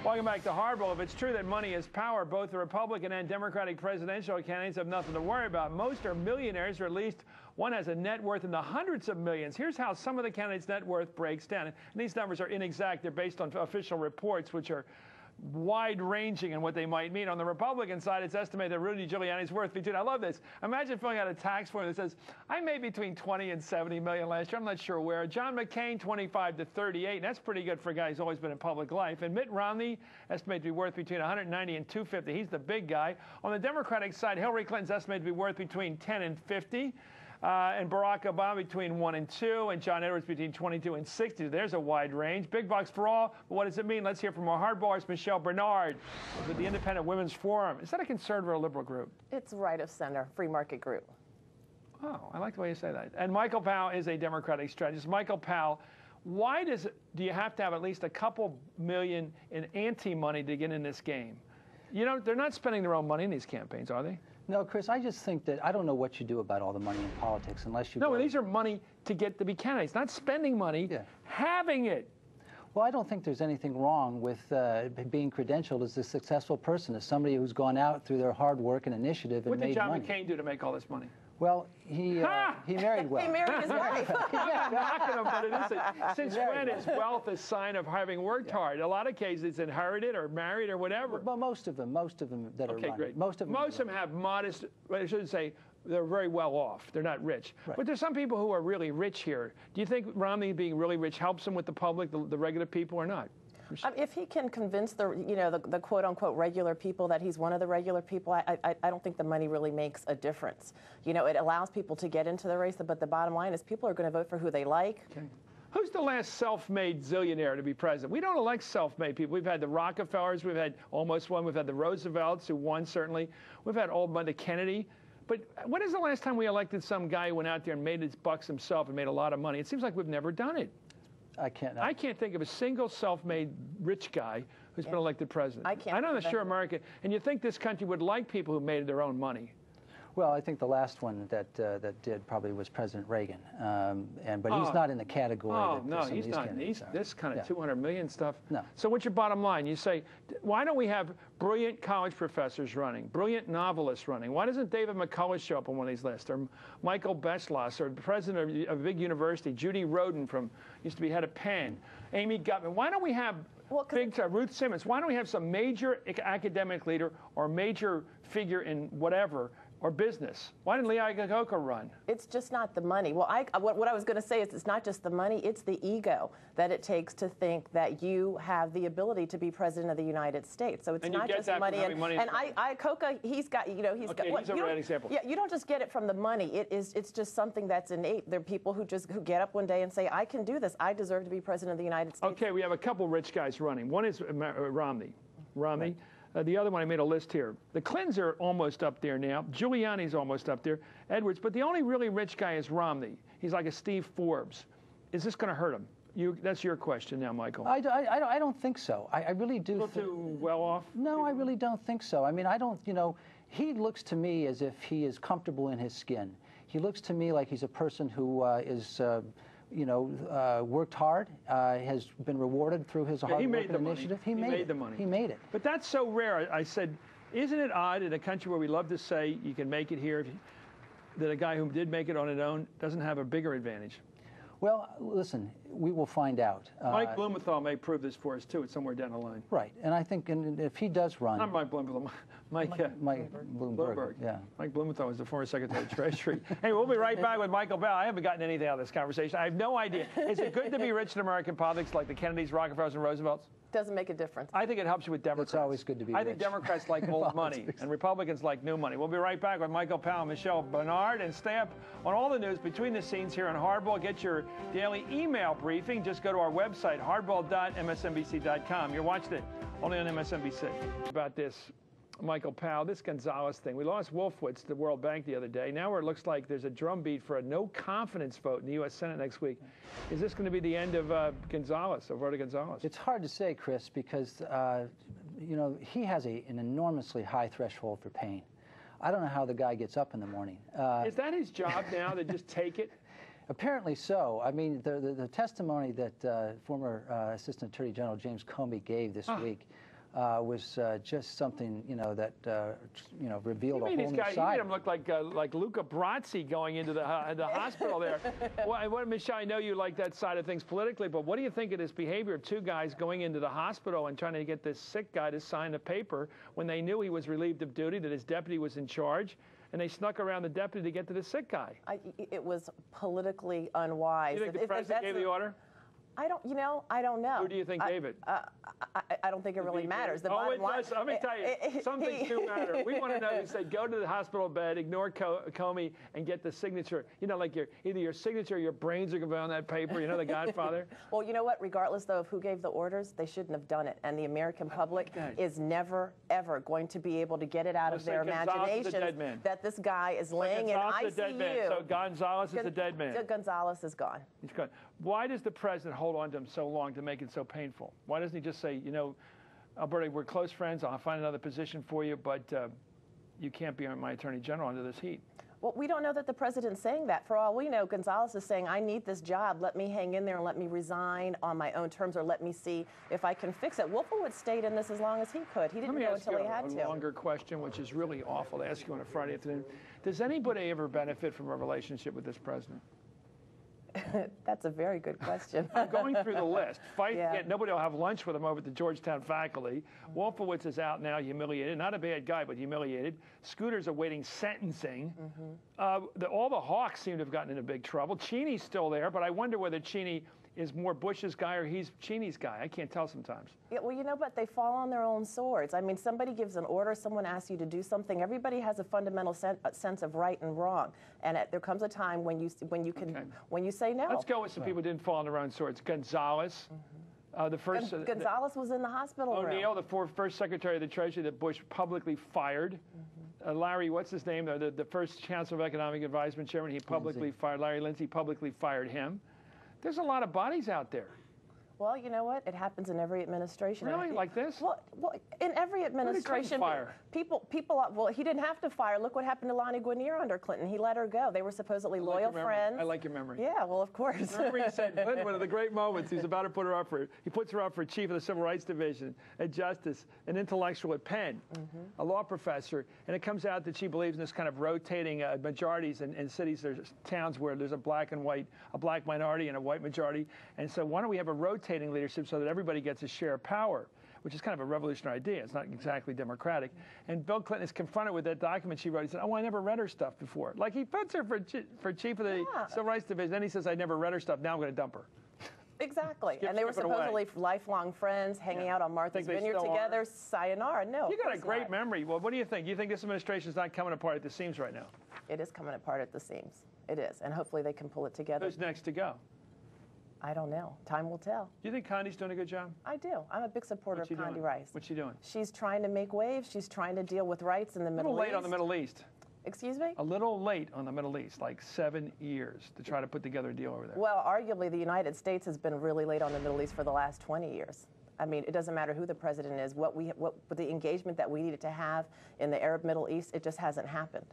Welcome back to Hardball. If it's true that money is power, both the Republican and Democratic presidential candidates have nothing to worry about. Most are millionaires, or at least one has a net worth in the hundreds of millions. Here's how some of the candidates' net worth breaks down. And these numbers are inexact. They're based on official reports, which are wide-ranging in what they might mean. On the Republican side, it's estimated that Rudy Giuliani's worth between, I love this, imagine filling out a tax form that says, I made between 20 and 70 million last year, I'm not sure where. John McCain, 25 to 38, and that's pretty good for a guy who's always been in public life. And Mitt Romney, estimated to be worth between 190 and 250. He's the big guy. On the Democratic side, Hillary Clinton's estimated to be worth between 10 and 50. And Barack Obama between 1 and 2, and John Edwards between 22 and 60. There's a wide range. Big bucks for all, but what does it mean? Let's hear from our hardballers, Michelle Bernard with the Independent Women's Forum. Is that a conservative or a liberal group? It's right of center, free market group. Oh, I like the way you say that. And Michael Powell is a Democratic strategist. Michael Powell, why do you have to have at least a couple million in anti-money to get in this game? You know, they're not spending their own money in these campaigns, are they? No, Chris, I just think that I don't know what you do about all the money in politics unless you... No, these are money to get to be candidates, not spending money, having it. Well, I don't think there's anything wrong with being credentialed as a successful person, as somebody who's gone out through their hard work and initiative and made money. What did John McCain do to make all this money? Well, he married well. He married his wife. I'm knocking him, but it isn't. Since when is wealth a sign of having worked hard? A lot of cases it's inherited or married or whatever. Well, most of them that are running. Great. Most of them have modest, I shouldn't say, they're very well off. They're not rich. Right. But there's some people who are really rich here. Do you think Romney being really rich helps him with the public, the regular people, or not? If he can convince the quote-unquote regular people that he's one of the regular people, I don't think the money really makes a difference. You know, it allows people to get into the race, but the bottom line is people are going to vote for who they like. Okay. Who's the last self-made zillionaire to be president? We don't elect self-made people. We've had the Rockefellers, we've had almost one, we've had the Roosevelts, who won certainly. We've had old Mother Kennedy. But when is the last time we elected some guy who went out there and made his bucks himself and made a lot of money? It seems like we've never done it. I can't think of a single self-made rich guy who's been elected president. I'm not sure America, and you think this country would like people who made their own money. Well, I think the last one that did probably was President Reagan, but he's not in the category. He's not. He's this kind of 200 million stuff. No. So what's your bottom line? You say, why don't we have brilliant college professors running, brilliant novelists running? Why doesn't David McCullough show up on one of these lists, or Michael Beschloss, or the president of a big university, Judy Rodin used to be head of Penn, Amy Gutman? Why don't we have Ruth Simmons? Why don't we have some major academic leader or major figure in whatever? Or business? Why didn't Lee Iacocca run? It's just not the money. Well, what I was going to say is it's not just the money, it's the ego that it takes to think that you have the ability to be president of the United States. So it's not just money. And Iacocca, he's got, he's got. He's a great example. Yeah, you don't just get it from the money. It's just something that's innate. There are people who get up one day and say, I can do this. I deserve to be president of the United States. Okay, we have a couple rich guys running. One is Romney. Right. The other one, I made a list here. The Clintons are almost up there now. Giuliani's almost up there. Edwards. But the only really rich guy is Romney. He's like a Steve Forbes. Is this going to hurt him? That's your question now, Michael. I don't think so. I really do. People too well off? No, I really don't think so. I mean, I don't, he looks to me as if he is comfortable in his skin. He looks to me like he's a person who is... worked hard, has been rewarded through his hard work and initiative. He made the money. He made it. But that's so rare. I said, isn't it odd in a country where we love to say you can make it here, that a guy who did make it on his own doesn't have a bigger advantage? Well, listen, we will find out. Mike Blumenthal may prove this for us, too. It's somewhere down the line. Right. And I think if he does run... Not Mike Blumenthal. Mike Bloomberg. Yeah. Mike Blumenthal was the former Secretary of Treasury. Hey, we'll be right back with Michael Powell. I haven't gotten anything out of this conversation. I have no idea. Is it good to be rich in American politics like the Kennedys, Rockefellers, and Roosevelts? Doesn't make a difference. I think it helps you with Democrats. It's always good to be rich. I think Democrats like old money, and Republicans like new money. We'll be right back with Michael Powell and Michelle Bernard, and stay up on all the news between the scenes here on Hardball. Get your daily email briefing. Just go to our website, hardball.msnbc.com. You're watching it only on MSNBC. About this, Michael Powell, this Gonzales thing. We lost Wolfowitz to the World Bank the other day. Now it looks like there's a drumbeat for a no-confidence vote in the U.S. Senate next week. Is this going to be the end of Alberto Gonzales? It's hard to say, Chris, because, he has an enormously high threshold for pain. I don't know how the guy gets up in the morning. Is that his job now, to just take it? Apparently so. I mean, the testimony that former Assistant Attorney General James Comey gave this week was just something, that revealed a whole new side. You made him look like Luca Brasi going into the hospital there. Well, Michelle, I know you like that side of things politically, but what do you think of this behavior of two guys going into the hospital and trying to get this sick guy to sign a paper when they knew he was relieved of duty, that his deputy was in charge, and they snuck around the deputy to get to the sick guy? It was politically unwise. You think the president gave the order? I don't know. Who do you think gave it? I don't think it really matters. It does. Let me tell you, some things do matter. We want to know who said, go to the hospital bed, ignore Comey, and get the signature. Like either your signature or your brains are going to be on that paper. The Godfather. Well, you know what? Regardless, though, of who gave the orders, they shouldn't have done it. And the American public is never, ever going to be to get it out of their imagination that this guy is laying in ICU. So Gonzales is the dead man. Gonzales is gone. He's gone. Why does the president hold on to him so long to make it so painful? Why doesn't he just say, Alberto, we're close friends, I'll find another position for you, but you can't be my attorney general under this heat? Well, we don't know that the president's saying that. For all we know, Gonzales is saying, I need this job. Let me hang in there and let me resign on my own terms, or let me see if I can fix it. Wolfowitz stayed in this as long as he could. He didn't go until he had to. Let me ask you a longer question, which is really awful to ask you on a Friday afternoon. Does anybody ever benefit from a relationship with this president? That's a very good question. I'm going through the list. Nobody will have lunch with him over at the Georgetown faculty. Wolfowitz is out now, humiliated. Not a bad guy, but humiliated. Scooter's awaiting sentencing. All the Hawks seem to have gotten into big trouble. Cheney's still there, but I wonder whether Cheney is more Bush's guy or he's Cheney's guy. I can't tell sometimes. Yeah, well, but they fall on their own swords. I mean, somebody gives an order, someone asks you to do something. Everybody has a fundamental sense of right and wrong, and there comes a time when you say no. Let's go with some people who didn't fall on their own swords. Gonzales. Gonzales was in the hospital room. O'Neill, the first Secretary of the Treasury that Bush publicly fired. Larry, what's his name? The first Chancellor of Economic Advisement Chairman, he publicly fired. Larry Lindsey publicly fired him. There's a lot of bodies out there. Well, you know what? It happens in every administration. Really? Like this? Well, in every administration, people. Well, he didn't have to fire. Look what happened to Lonnie Guinier under Clinton. He let her go. They were supposedly loyal friends. I like your memory. Yeah, well, of course. Remember he said, one of the great moments, he's about to put her up for, he puts her up for chief of the Civil Rights Division at Justice, an intellectual at Penn, a law professor, and it comes out that she believes in this kind of rotating majorities in cities, there's towns where there's a black minority and a white majority, and so why don't we have a rotating leadership so that everybody gets a share of power, which is kind of a revolutionary idea. It's not exactly democratic. And Bill Clinton is confronted with that document she wrote. He said, I never read her stuff before. Like, he puts her for chief of the Civil Rights Division. Then he says, I never read her stuff. Now I'm going to dump her. Exactly. And they were supposedly lifelong friends, hanging out on Martha's Vineyard together. Sayonara. No. You got a great memory. Well, what do you think? You think this administration is not coming apart at the seams right now? It is coming apart at the seams. It is. And hopefully they can pull it together. Who's next to go? I don't know. Time will tell. Do you think Condi's doing a good job? I do. I'm a big supporter of Condi Rice. What's she doing? She's trying to make waves. She's trying to deal with rights in the Middle East. A little late on the Middle East. Excuse me? A little late on the Middle East, like 7 years to try to put together a deal over there. Well, arguably, the United States has been really late on the Middle East for the last 20 years. I mean, it doesn't matter who the president is. What the engagement that we needed to have in the Arab Middle East, it just hasn't happened.